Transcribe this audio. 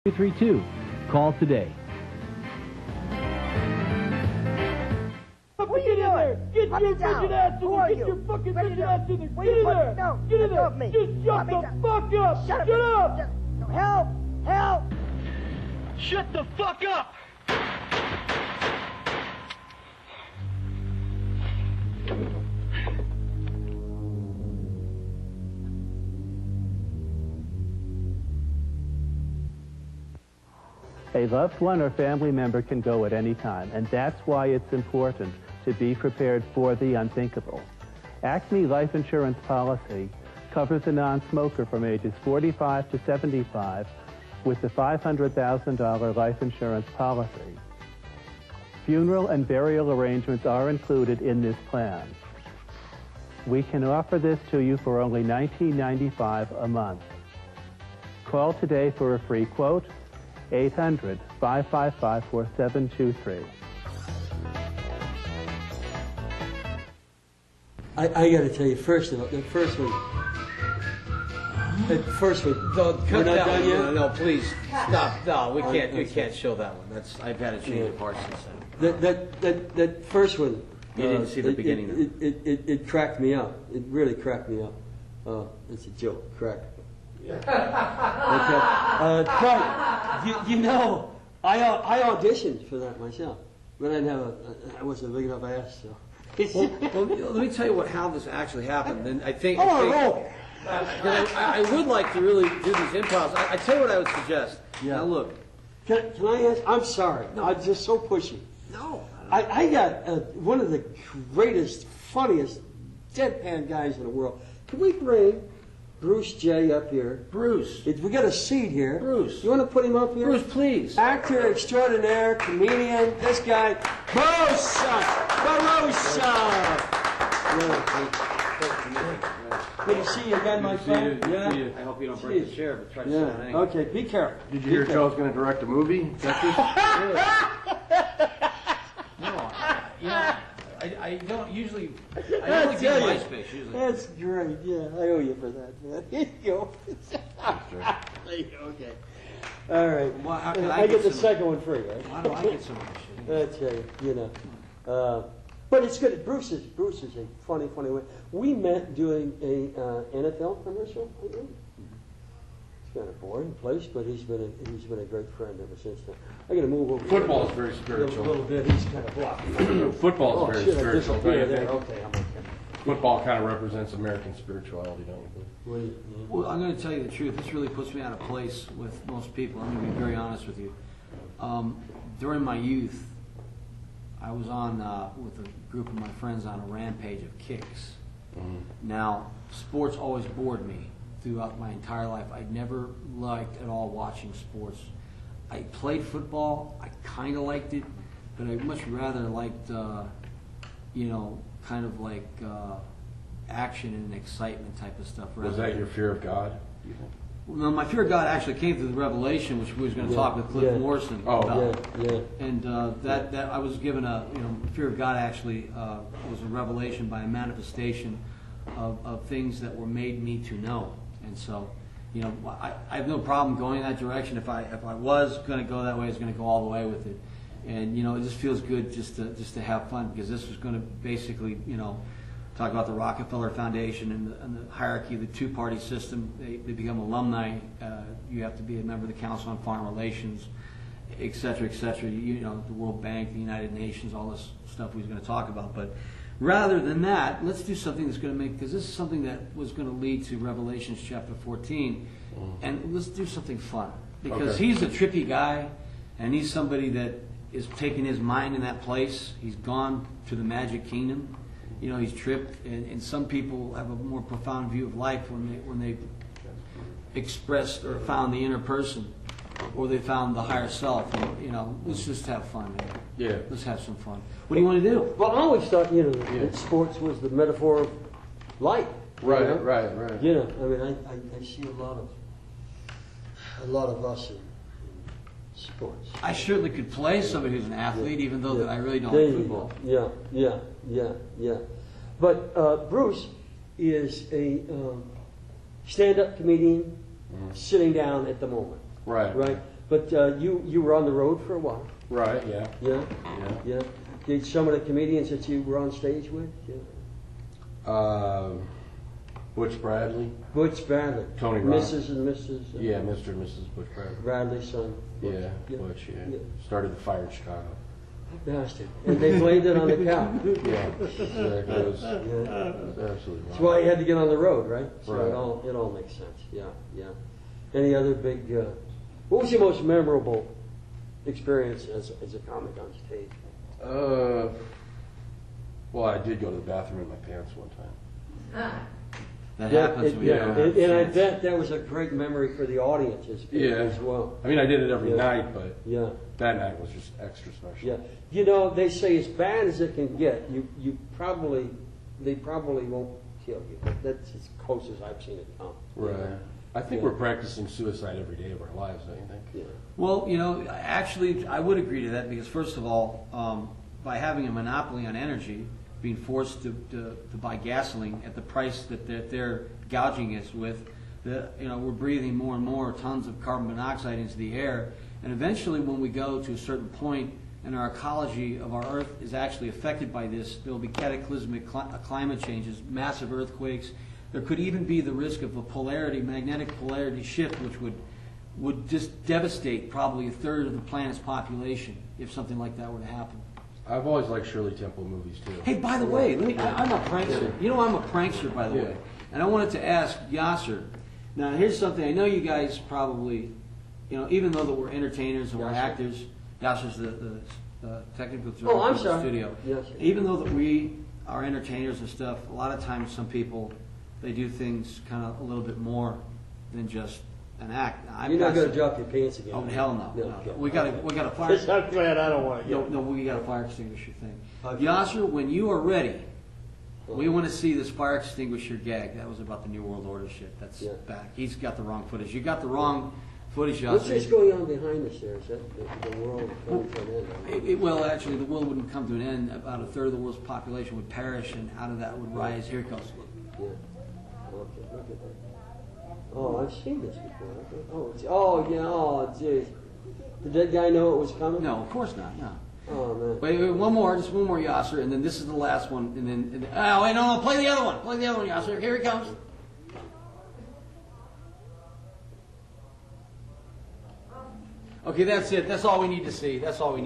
232. Call today. What are you doing? Get your fucking ass in there! Get your fucking ass in there! Get in there! No, Get in there! me. Just shut the fuck up! Shut Shut up! up! Help! Help! Shut the fuck up! A loved one or family member can go at any time, and that's why it's important to be prepared for the unthinkable. Acme Life Insurance Policy covers a non-smoker from ages 45 to 75 with the $500,000 life insurance policy. Funeral and burial arrangements are included in this plan. We can offer this to you for only $19.95 a month. Call today for a free quote, 800-555-4723. I got to tell you, first of all, the first one. Don't We're cut not that done one. yet? No, please stop. No, we I'm can't show that one. I've had a change of heart since then. That first one. You didn't see the beginning of it. It cracked me up. It really cracked me up. It's a joke. Crack. Okay. You know, I auditioned for that myself, but I wasn't a big enough ass. So. Well, let me tell you how this actually happened. And I think. I would like to really do these improvs. I tell you what I would suggest. Yeah. Now look. Can I ask? I'm sorry. No. I'm just so pushy. No. I got one of the greatest, funniest, deadpan guys in the world. Can we bring Bruce J up here? Bruce. We got a seat here. Bruce. You want to put him up here? Bruce, please. Actor extraordinaire, comedian, this guy. Bruce! Good to see you again, my friend. Yeah. I hope you don't break the chair, but try to sit down anyway. Okay, be careful. Did you hear Joe's going to direct a movie? Is that I don't usually. I only do MySpace usually. That's great. Yeah, I owe you for that, man. Here you go. Okay. All right. Well, how can I get the second one free, right? Why do I get so much shit? That's you know. But it's good. Bruce is a funny way. We met doing a NFL commercial. I think. It's kind of boring place, but he's been a great friend ever since then. I got to move over. Football is here very a spiritual. little bit. He's kind of blocking. Football is very spiritual. Don't you think? Okay, I'm okay. Football kind of represents American spirituality, don't you think? Well, I'm going to tell you the truth. This really puts me out of place with most people. I'm going to be very honest with you. During my youth, I was on with a group of my friends on a rampage of kicks. Mm-hmm. Now, sports always bored me throughout my entire life. I never liked at all watching sports. I played football. I kind of liked it, but I much rather liked, kind of like action and excitement type of stuff. Was that your fear of God? Well, my fear of God actually came through the Revelation, which we was going to talk with Cliff Morrison about. And that I was given fear of God actually was a revelation by a manifestation of things that were made me to know. And so, I have no problem going in that direction. If I was going to go that way, I was going to go all the way with it. And it just feels good just to have fun, because this was going to basically talk about the Rockefeller Foundation and the hierarchy of the two-party system. They become alumni. You have to be a member of the Council on Foreign Relations, et cetera, et cetera. The World Bank, the United Nations, all this stuff we was going to talk about. But rather than that, let's do something that's going to make, because this is something that was going to lead to Revelations chapter 14, and let's do something fun. Because he's a trippy guy, and he's somebody that is taking his mind in that place. He's gone to the magic kingdom. He's tripped, and some people have a more profound view of life when they expressed or found the inner person, or they found the higher self. And, let's just have fun, man. Yeah. Let's have some fun. What do you want to do? Well, I always thought, that sports was the metaphor of life. Right. I see a lot of us in sports. I certainly could play somebody who's an athlete, even though that I really don't like football. Yeah. But Bruce is a stand-up comedian sitting down at the moment. Right. But you were on the road for a while. Right, yeah. Yeah. Yeah. Yeah. Did some of the comedians that you were on stage with? Yeah. Butch Bradley. Butch Bradley. Tony Rock. Mrs. and Mrs. Yeah, Mr. and Mrs. Butch Bradley. Bradley's son. Butch. Yeah, Butch, yeah. Yeah. Started the fire in Chicago. Bastard. And they blamed it on the cow. Yeah, it was Yeah. absolutely That's wrong. why he had to get on the road, right? So Right. it all makes sense. Yeah, yeah. Any other big? What was your most memorable experience as a comic on stage? Well, I did go to the bathroom in my pants one time. That happens. when you yeah. don't have And I chance. bet that was a great memory for the audience as well. I mean, I did it every Yeah. night, but Yeah, that night was just extra special. yeah. You know, they say as bad as it can get, they probably won't kill you. But that's as close as I've seen it come. Right. I think Yeah. we're practicing suicide every day of our lives, don't you think? Yeah. Well, actually, I would agree to that because, first of all, by having a monopoly on energy, being forced to buy gasoline at the price that they're gouging us with, we're breathing more and more tons of carbon monoxide into the air. And eventually, when we go to a certain point and our ecology of our Earth is actually affected by this, there will be cataclysmic climate changes, massive earthquakes. There could even be the risk of a magnetic polarity shift, which would just devastate probably a third of the planet's population if something like that were to happen. I've always liked Shirley Temple movies, too. Hey, by the way, I'm a prankster. You know I'm a prankster, by the Yeah. way. And I wanted to ask Yasser. Now, here's something. I know you guys probably, even though that we're entertainers and we're Yasser. actors, Yasser's the technical director Oh, I'm of the sorry. studio. Yes. Even though that we are entertainers and stuff, a lot of times some people, they do things kind of a little bit more than just an act. Now, You're not going to drop your pants again. Oh, hell no. No, No. okay. We got a fire. I'm glad I don't want to. No, we got a fire extinguisher thing. Okay. Yasser, when you are ready, we Oh. want to see this fire extinguisher gag. That was about the New World Order shit. That's Yeah. back. He's got the wrong footage. You got the wrong footage, What's Yasser. this going on behind us there? Is that the world coming to an end? Well, actually, the world wouldn't come to an end. About a third of the world's population would perish, and out of that would rise. Here it goes. Yeah. Okay, look at that. Oh, I've seen this before. Yeah. Oh, jeez. Did that guy know it was coming? No, of course not. No. Oh, man. Wait, just one more, Yasser, and then this is the last one, and then oh wait, no, play the other one. Play the other one, Yasser. Here he comes. Okay, that's it. That's all we need to see. That's all we need.